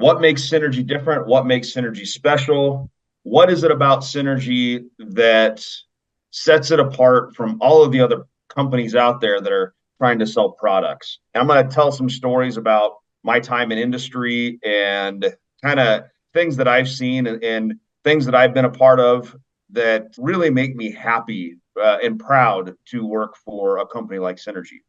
What makes Synergy different? What makes Synergy special? What is it about Synergy that sets it apart from all of the other companies out there that are trying to sell products? I'm going to tell some stories about my time in industry and kind of things that I've seen and things that I've been a part of that really make me happy and proud to work for a company like Synergy.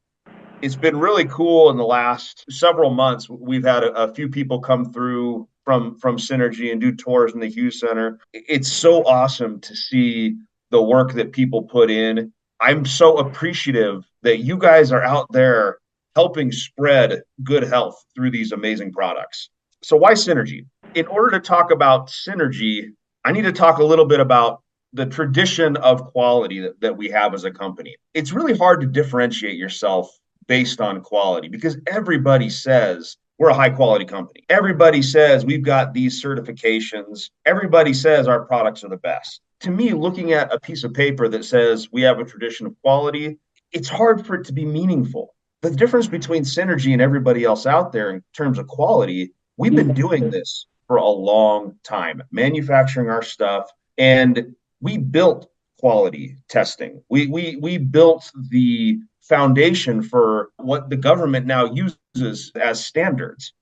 It's been really cool in the last several months. We've had a few people come through from Synergy and do tours in the Hughes Center. It's so awesome to see the work that people put in. I'm so appreciative that you guys are out there helping spread good health through these amazing products. So why Synergy? In order to talk about Synergy, I need to talk a little bit about the tradition of quality that we have as a company. It's really hard to differentiate yourself based on quality because everybody says we're a high quality company. Everybody says we've got these certifications. Everybody says our products are the best. To me, looking at a piece of paper that says we have a tradition of quality, it's hard for it to be meaningful. The difference between Synergy and everybody else out there in terms of quality, we've been doing this for a long time, manufacturing our stuff, and we built quality testing. We built the foundation for what the government now uses as standards.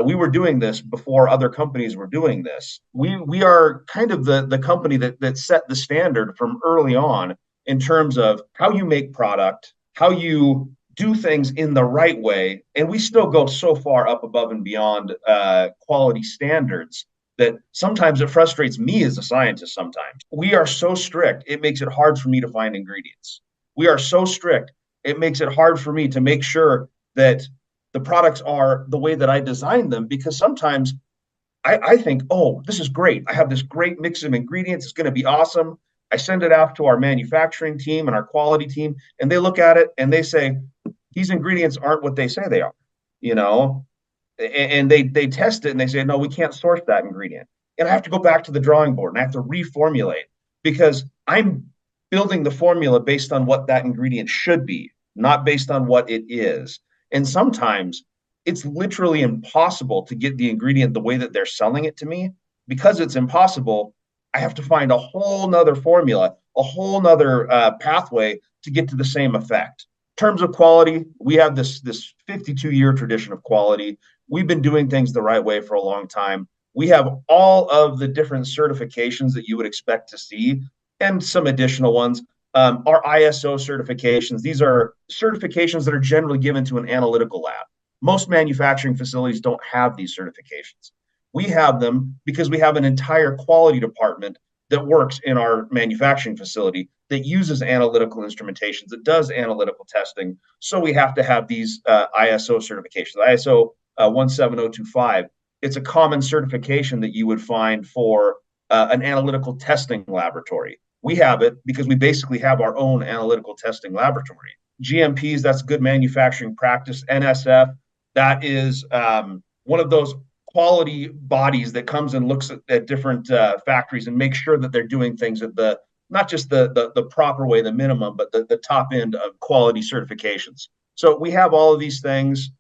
We were doing this before other companies were doing this. We are kind of the company that set the standard from early on in terms of how you make product, how you do things in the right way. And we still go so far up above and beyond quality standards that sometimes it frustrates me as a scientist sometimes. We are so strict, it makes it hard for me to find ingredients. We are so strict, it makes it hard for me to make sure that the products are the way that I designed them, because sometimes I think, oh, this is great. I have this great mix of ingredients. It's going to be awesome. I send it out to our manufacturing team and our quality team, and they look at it and they say, these ingredients aren't what they say they are, you know? And they test it and they say, no, we can't source that ingredient. And I have to go back to the drawing board and I have to reformulate because I'm building the formula based on what that ingredient should be, not based on what it is. And sometimes it's literally impossible to get the ingredient the way that they're selling it to me. Because it's impossible, I have to find a whole nother formula, a whole nother pathway to get to the same effect. In terms of quality, we have this 52-year tradition of quality. We've been doing things the right way for a long time. We have all of the different certifications that you would expect to see and some additional ones. Our ISO certifications, these are certifications that are generally given to an analytical lab. Most manufacturing facilities don't have these certifications. We have them because we have an entire quality department that works in our manufacturing facility that uses analytical instrumentations, that does analytical testing. So we have to have these ISO certifications. ISO 17025, it's a common certification that you would find for an analytical testing laboratory. We have it because we basically have our own analytical testing laboratory. GMPs, that's good manufacturing practice. NSF, that is one of those quality bodies that comes and looks at different factories and makes sure that they're doing things at the not just the proper way, the minimum, but the top end of quality certifications. So we have all of these things.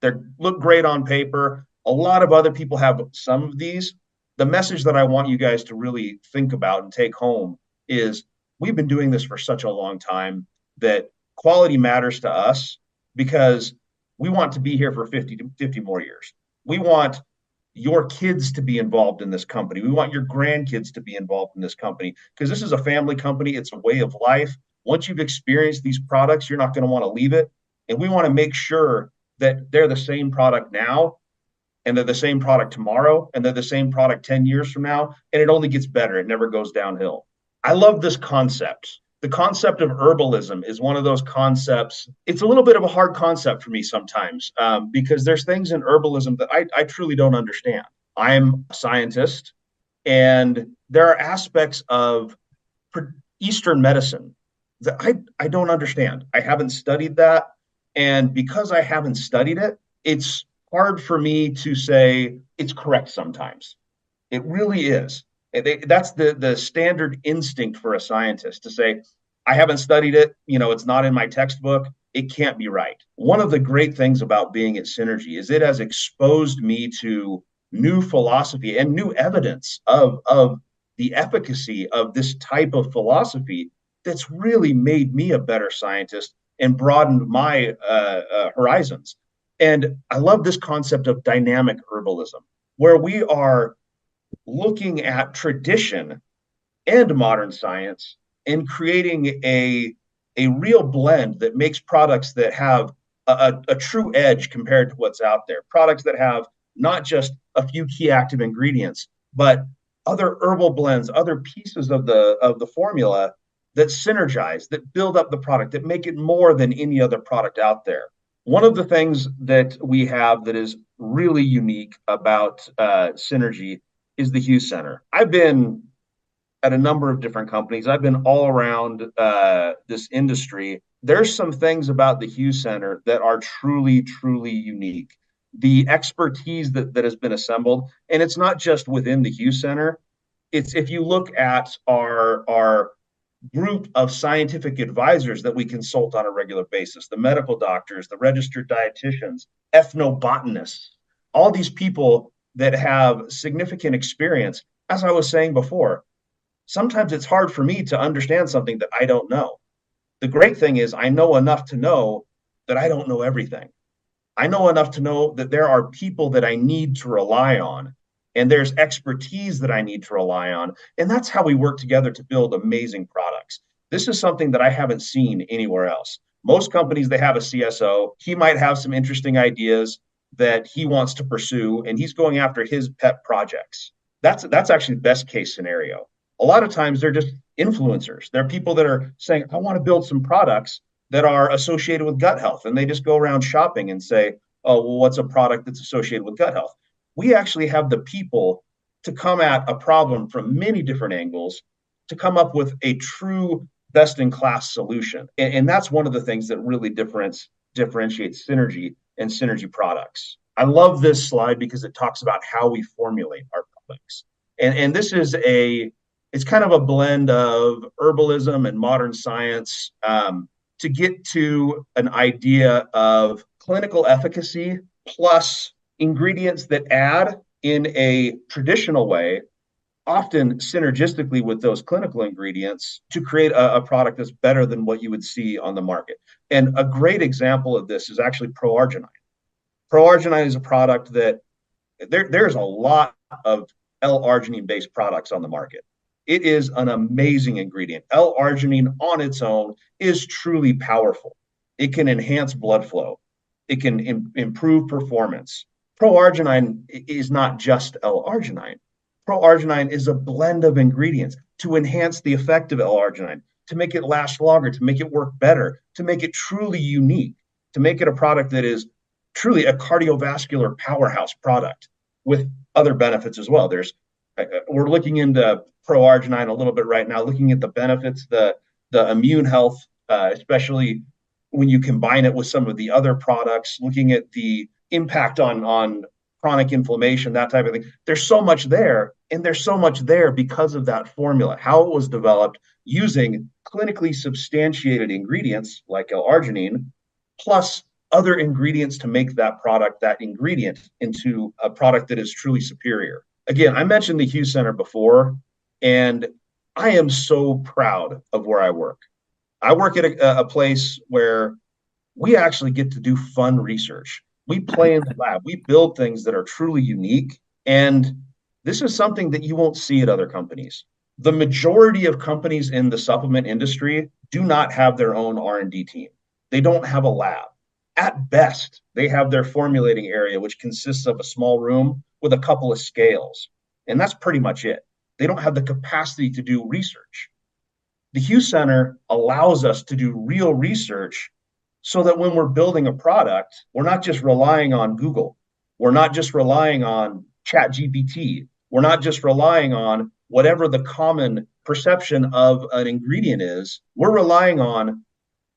They look great on paper. A lot of other people have some of these. The message that I want you guys to really think about and take home is we've been doing this for such a long time that quality matters to us because we want to be here for 50 more years. We want your kids to be involved in this company. We want your grandkids to be involved in this company because this is a family company. It's a way of life. Once you've experienced these products, you're not going to want to leave it. And we want to make sure that they're the same product now and they're the same product tomorrow and they're the same product 10 years from now. And it only gets better. It never goes downhill. I love this concept. The concept of herbalism is one of those concepts. It's a little bit of a hard concept for me sometimes because there's things in herbalism that I truly don't understand. I'm a scientist, and there are aspects of Eastern medicine that I don't understand. I haven't studied that. And because I haven't studied it, it's hard for me to say it's correct sometimes. It really is. That's the standard instinct for a scientist to say, I haven't studied it. You know, it's not in my textbook. It can't be right. One of the great things about being at Synergy is it has exposed me to new philosophy and new evidence of the efficacy of this type of philosophy that's really made me a better scientist and broadened my horizons. And I love this concept of dynamic herbalism, where we are looking at tradition and modern science and creating a real blend that makes products that have a true edge compared to what's out there. Products that have not just a few key active ingredients, but other herbal blends, other pieces of the formula that synergize, that build up the product, that make it more than any other product out there. One of the things that we have that is really unique about Synergy is the Hughes Center. I've been at a number of different companies. I've been all around this industry. There's some things about the Hughes Center that are truly, truly unique. The expertise that has been assembled, and it's not just within the Hughes Center. It's if you look at our group of scientific advisors that we consult on a regular basis, the medical doctors, the registered dietitians, ethnobotanists, all these people that have significant experience. As I was saying before, sometimes it's hard for me to understand something that I don't know. The great thing is I know enough to know that I don't know everything. I know enough to know that there are people that I need to rely on, and there's expertise that I need to rely on. And that's how we work together to build amazing products. This is something that I haven't seen anywhere else. Most companies, they have a CSO. He might have some interesting ideas that he wants to pursue, and he's going after his pet projects. That's actually the best case scenario. A lot of times they're just influencers. They're people that are saying, I want to build some products that are associated with gut health. And they just go around shopping and say, oh, well, what's a product that's associated with gut health? We actually have the people to come at a problem from many different angles to come up with a true best-in-class solution. And that's one of the things that really differentiates Synergy and Synergy products. I love this slide because it talks about how we formulate our products. And this is it's kind of a blend of herbalism and modern science to get to an idea of clinical efficacy plus ingredients that add in a traditional way, often synergistically with those clinical ingredients, to create a product that's better than what you would see on the market. And a great example of this is actually Pro-arginine. Pro-arginine is a product that there's a lot of L-arginine based products on the market. It is an amazing ingredient. L-arginine on its own is truly powerful. It can enhance blood flow. It can improve performance. Pro-arginine is not just L-arginine. Pro-arginine is a blend of ingredients to enhance the effect of L-arginine, to make it last longer, to make it work better, to make it truly unique, to make it a product that is truly a cardiovascular powerhouse product with other benefits as well. We're looking into Pro-arginine a little bit right now, looking at the benefits, the immune health, especially when you combine it with some of the other products, looking at the impact on chronic inflammation, that type of thing. There's so much there, and there's so much there because of that formula, how it was developed using clinically substantiated ingredients like L-arginine, plus other ingredients to make that product, that ingredient, into a product that is truly superior. Again, I mentioned the Hughes Center before, and I am so proud of where I work. I work at a place where we actually get to do fun research. We play in the lab. We build things that are truly unique. And this is something that you won't see at other companies. The majority of companies in the supplement industry do not have their own R&D team. They don't have a lab. At best, they have their formulating area, which consists of a small room with a couple of scales. And that's pretty much it. They don't have the capacity to do research. The Hughes Center allows us to do real research so that when we're building a product, we're not just relying on Google. We're not just relying on ChatGPT. We're not just relying on whatever the common perception of an ingredient is. We're relying on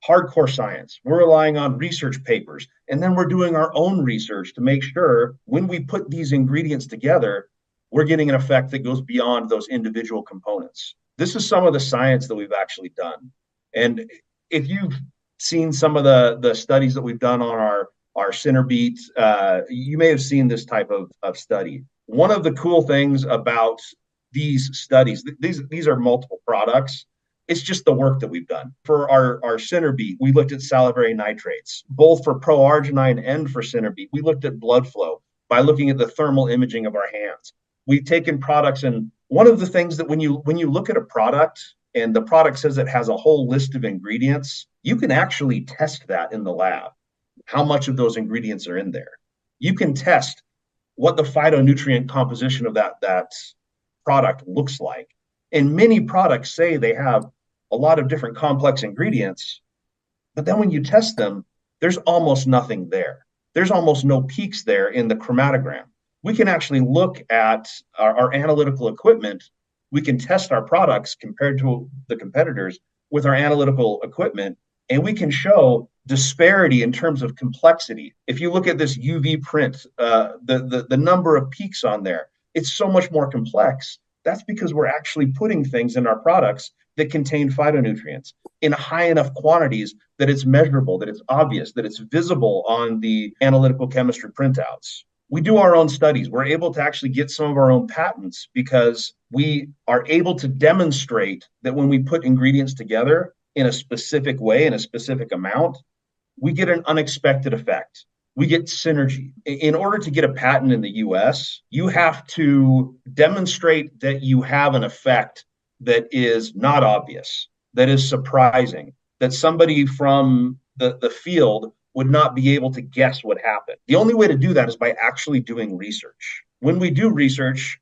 hardcore science. We're relying on research papers. And then we're doing our own research to make sure when we put these ingredients together, we're getting an effect that goes beyond those individual components. This is some of the science that we've actually done. And if you've seen some of the studies that we've done on our Synerbeat, you may have seen this type of study. One of the cool things about these studies, these are multiple products. It's just the work that we've done. For our Synergy, we looked at salivary nitrates, both for pro-arginine and for Synergy. We looked at blood flow by looking at the thermal imaging of our hands. We've taken products, and one of the things that when you look at a product and the product says it has a whole list of ingredients, you can actually test that in the lab, how much of those ingredients are in there. You can test what the phytonutrient composition of that product looks like. And many products say they have a lot of different complex ingredients, but then when you test them, there's almost nothing there. There's almost no peaks there in the chromatogram. We can actually look at our analytical equipment. We can test our products compared to the competitors with our analytical equipment, and we can show disparity in terms of complexity. If you look at this UV print, the number of peaks on there, it's so much more complex. That's because we're actually putting things in our products that contain phytonutrients in high enough quantities that it's measurable, that it's obvious, that it's visible on the analytical chemistry printouts. We do our own studies. We're able to actually get some of our own patents because we are able to demonstrate that when we put ingredients together in a specific way, in a specific amount, we get an unexpected effect. We get synergy. In order to get a patent in the US, you have to demonstrate that you have an effect that is not obvious, that is surprising, that somebody from the field would not be able to guess what happened. The only way to do that is by actually doing research. When we do research,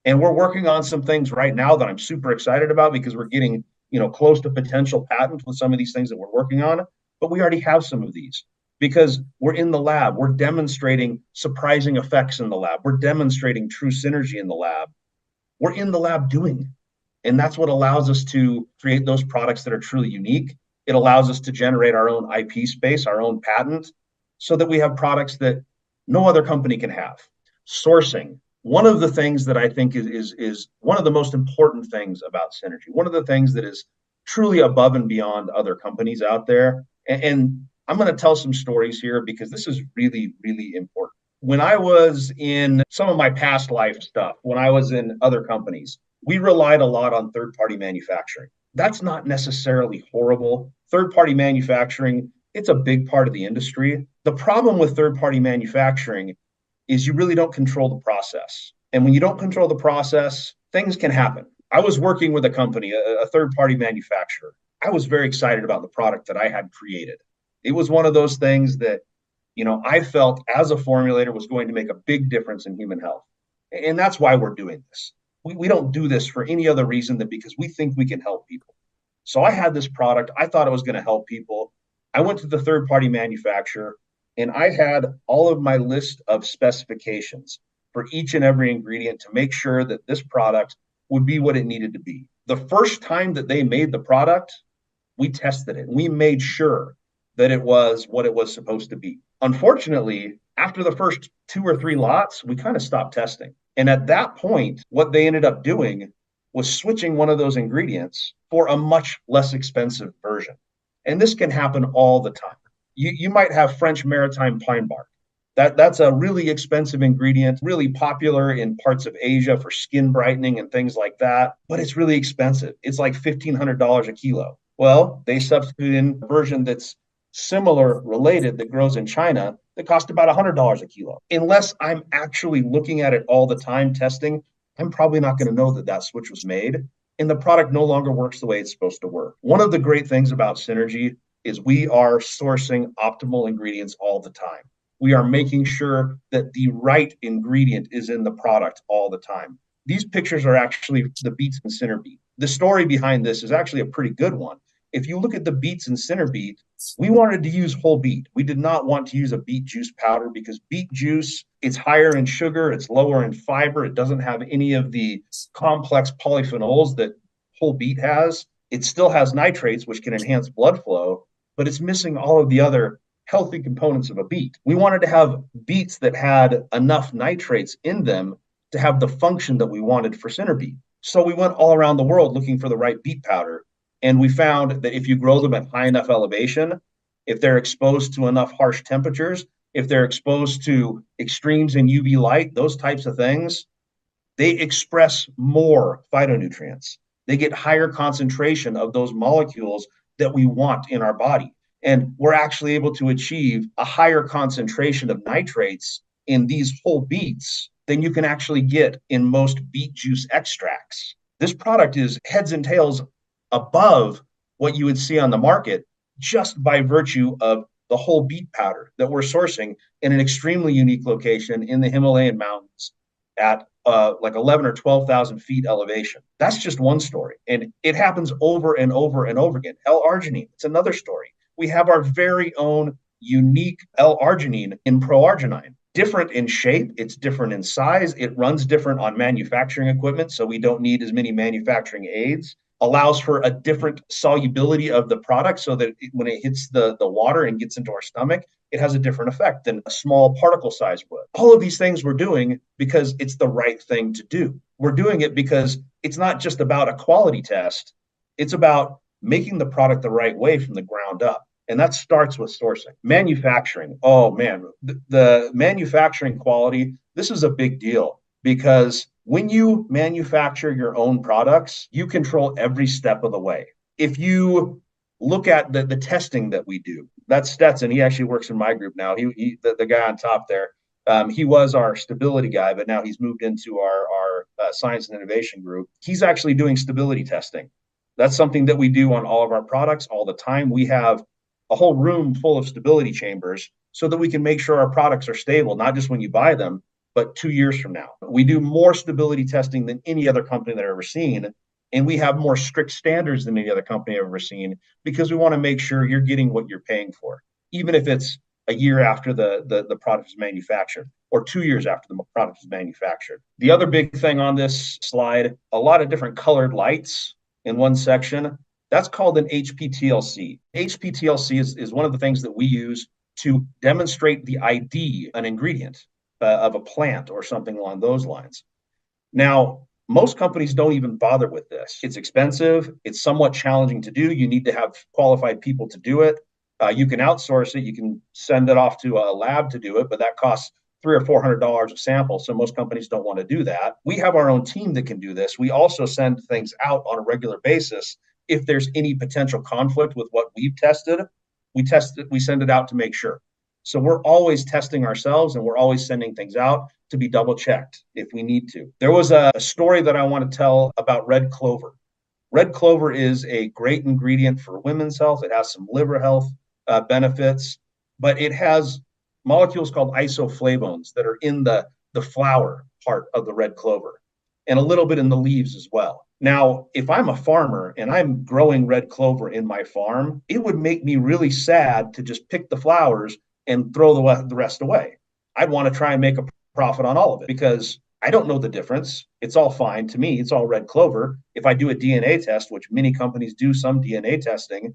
and we're working on some things right now that I'm super excited about because we're getting, close to potential patent with some of these things that we're working on, but we already have some of these because we're in the lab. We're demonstrating surprising effects in the lab. We're demonstrating true synergy in the lab. We're in the lab doing. And that's what allows us to create those products that are truly unique. It allows us to generate our own IP space, our own patent, so that we have products that no other company can have. Sourcing. One of the things that I think is one of the most important things about Synergy, one of the things that is truly above and beyond other companies out there. And I'm going to tell some stories here because this is really, really important. When I was in some of my past life stuff, when I was in other companies, we relied a lot on third-party manufacturing. That's not necessarily horrible. Third-party manufacturing, it's a big part of the industry. The problem with third-party manufacturing is you really don't control the process. And when you don't control the process, things can happen. I was working with a company, a third-party manufacturer. I was very excited about the product that I had created. It was one of those things that, I felt as a formulator was going to make a big difference in human health. And that's why we're doing this. We don't do this for any other reason than because we think we can help people. So I had this product. I thought it was going to help people. I went to the third-party manufacturer, and I had all of my list of specifications for each and every ingredient to make sure that this product would be what it needed to be. The first time that they made the product, we tested it. We made sure that it was what it was supposed to be. Unfortunately, after the first 2 or 3 lots, we kind of stopped testing. And at that point, what they ended up doing was switching one of those ingredients for a much less expensive version. And this can happen all the time. You might have French maritime pine bark. That's a really expensive ingredient, really popular in parts of Asia for skin brightening and things like that, but it's really expensive. It's like $1,500 a kilo. Well, they substitute in a version that's similar, related, that grows in China that cost about $100 a kilo. Unless I'm actually looking at it all the time, testing, I'm probably not going to know that that switch was made, and the product no longer works the way it's supposed to work. One of the great things about Synergy is we are sourcing optimal ingredients all the time. We are making sure that the right ingredient is in the product all the time. These pictures are actually the beets and center beet. The story behind this is actually a pretty good one. If you look at the beets and center beet, we wanted to use whole beet. We did not want to use a beet juice powder because beet juice, it's higher in sugar, it's lower in fiber, it doesn't have any of the complex polyphenols that whole beet has. It still has nitrates, which can enhance blood flow, but it's missing all of the other healthy components of a beet. We wanted to have beets that had enough nitrates in them to have the function that we wanted for center beet. So we went all around the world looking for the right beet powder. And we found that if you grow them at high enough elevation, if they're exposed to enough harsh temperatures, if they're exposed to extremes in UV light, those types of things, they express more phytonutrients. They get higher concentration of those molecules that we want in our body. And we're actually able to achieve a higher concentration of nitrates in these whole beets than you can actually get in most beet juice extracts. This product is heads and tails above what you would see on the market just by virtue of the whole beet powder that we're sourcing in an extremely unique location in the Himalayan mountains at like 11 or 12,000 feet elevation. That's just one story. And it happens over and over and over again. L-arginine, it's another story. We have our very own unique L-arginine in pro-arginine. Different in shape, it's different in size, it runs different on manufacturing equipment, so we don't need as many manufacturing aids. Allows for a different solubility of the product so that when it hits the water and gets into our stomach, it has a different effect than a small particle size would. All of these things we're doing because it's the right thing to do. We're doing it because it's not just about a quality test. It's about making the product the right way from the ground up. And that starts with sourcing. Manufacturing. Oh man, the manufacturing quality, this is a big deal because when you manufacture your own products, you control every step of the way. If you look at the testing that we do, that's Stetson. He actually works in my group now. The guy on top there, he was our stability guy, but now he's moved into our science and innovation group. He's actually doing stability testing. That's something that we do on all of our products all the time. We have a whole room full of stability chambers so that we can make sure our products are stable, not just when you buy them, but 2 years from now. We do more stability testing than any other company that I've ever seen. And we have more strict standards than any other company I've ever seen because we want to make sure you're getting what you're paying for, even if it's a year after the product is manufactured or 2 years after the product is manufactured. The other big thing on this slide, a lot of different colored lights in one section. That's called an HPTLC. HPTLC is one of the things that we use to demonstrate the ID, an ingredient of a plant or something along those lines. Now, most companies don't even bother with this. It's expensive. It's somewhat challenging to do. You need to have qualified people to do it. You can outsource it. You can send it off to a lab to do it, but that costs $300 or $400 a sample. So most companies don't want to do that. We have our own team that can do this. We also send things out on a regular basis. If there's any potential conflict with what we've tested, we send it out to make sure. So we're always testing ourselves and we're always sending things out to be double checked if we need to. There was a story that I want to tell about red clover. Red clover is a great ingredient for women's health. It has some liver health benefits, but it has molecules called isoflavones that are in the flower part of the red clover and a little bit in the leaves as well. Now, if I'm a farmer and I'm growing red clover in my farm, it would make me really sad to just pick the flowers and throw the rest away. I'd want to try and make a profit on all of it because I don't know the difference. It's all fine to me. It's all red clover. If I do a DNA test, which many companies do some DNA testing,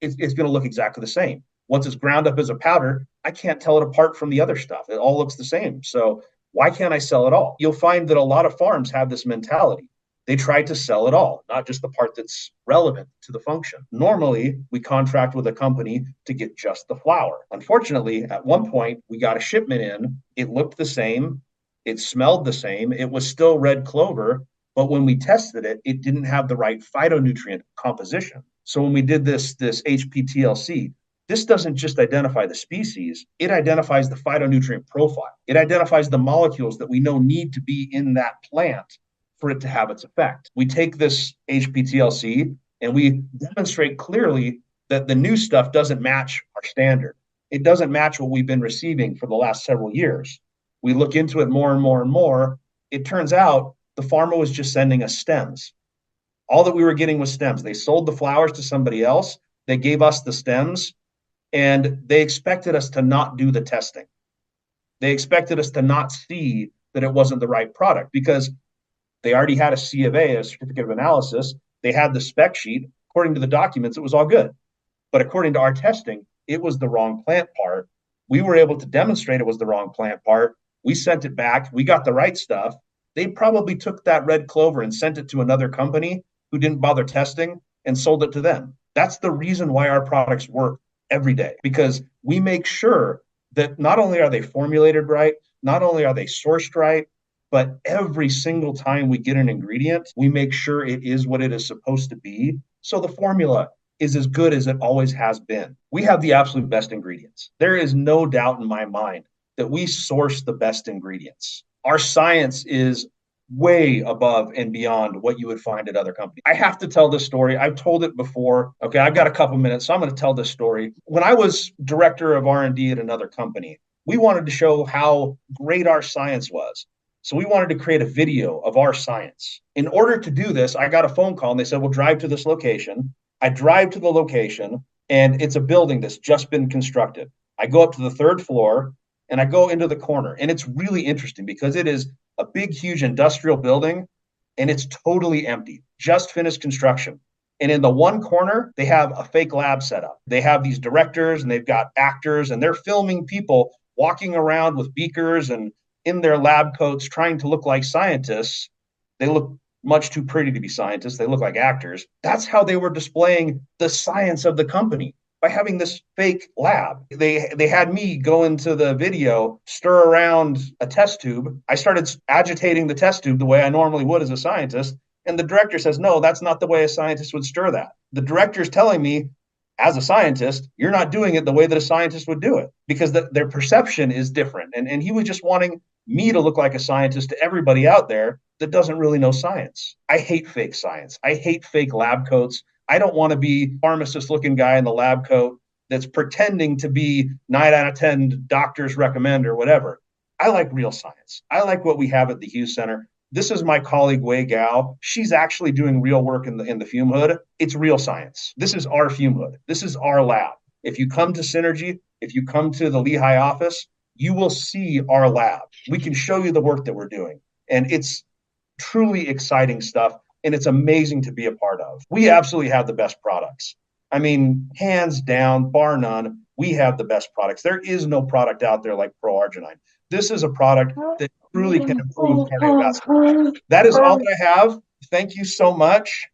it's going to look exactly the same. Once it's ground up as a powder, I can't tell it apart from the other stuff. It all looks the same. So why can't I sell it all? You'll find that a lot of farms have this mentality. They try to sell it all, not just the part that's relevant to the function. Normally, we contract with a company to get just the flower. Unfortunately, at one point, we got a shipment in. It looked the same. It smelled the same. It was still red clover. But when we tested it, it didn't have the right phytonutrient composition. So when we did this HPTLC, this doesn't just identify the species. It identifies the phytonutrient profile. It identifies the molecules that we know need to be in that plant for it to have its effect. We take this HPTLC and we demonstrate clearly that the new stuff doesn't match our standard. It doesn't match what we've been receiving for the last several years. We look into it more and more and more. It turns out the farmer was just sending us stems. All that we were getting was stems. They sold the flowers to somebody else. They gave us the stems and they expected us to not do the testing. They expected us to not see that it wasn't the right product because they already had a C of A, a certificate of analysis. They had the spec sheet. According to the documents, it was all good. But according to our testing, it was the wrong plant part. We were able to demonstrate it was the wrong plant part. We sent it back. We got the right stuff. They probably took that red clover and sent it to another company who didn't bother testing and sold it to them. That's the reason why our products work every day, because we make sure that not only are they formulated right, not only are they sourced right, but every single time we get an ingredient, we make sure it is what it is supposed to be. So the formula is as good as it always has been. We have the absolute best ingredients. There is no doubt in my mind that we source the best ingredients. Our science is way above and beyond what you would find at other companies. I have to tell this story. I've told it before. Okay, I've got a couple minutes, so I'm going to tell this story. When I was director of R&D at another company, we wanted to show how great our science was. So we wanted to create a video of our science. In order to do this, I got a phone call and they said, "We'll drive to this location." I drive to the location and it's a building that's just been constructed. I go up to the third floor and I go into the corner, and it's really interesting because it is a big, huge industrial building and it's totally empty, just finished construction. And in the one corner, they have a fake lab set up. They have these directors and they've got actors and they're filming people walking around with beakers and in their lab coats trying to look like scientists. They look much too pretty to be scientists. They look like actors. That's how they were displaying the science of the company, by having this fake lab. They had me go into the video, stir around a test tube. I started agitating the test tube the way I normally would as a scientist. And the director says, "No, that's not the way a scientist would stir that." The director's telling me, as a scientist, you're not doing it the way that a scientist would do it, because their perception is different. And he was just wanting me to look like a scientist to everybody out there that doesn't really know science. I hate fake science. I hate fake lab coats. I don't want to be a pharmacist looking guy in the lab coat that's pretending to be 9 out of 10 doctors recommend or whatever. I like real science. I like what we have at the Hughes Center. This is my colleague, Wei Gao. She's actually doing real work in the fume hood. It's real science. This is our fume hood. This is our lab. If you come to Synergy, if you come to the Lehigh office, you will see our lab. We can show you the work that we're doing. And it's truly exciting stuff. And it's amazing to be a part of. We absolutely have the best products. I mean, hands down, bar none, we have the best products. There is no product out there like Pro-Arginine. This is a product that truly can improve cardiovascular. That is all that I have. Thank you so much.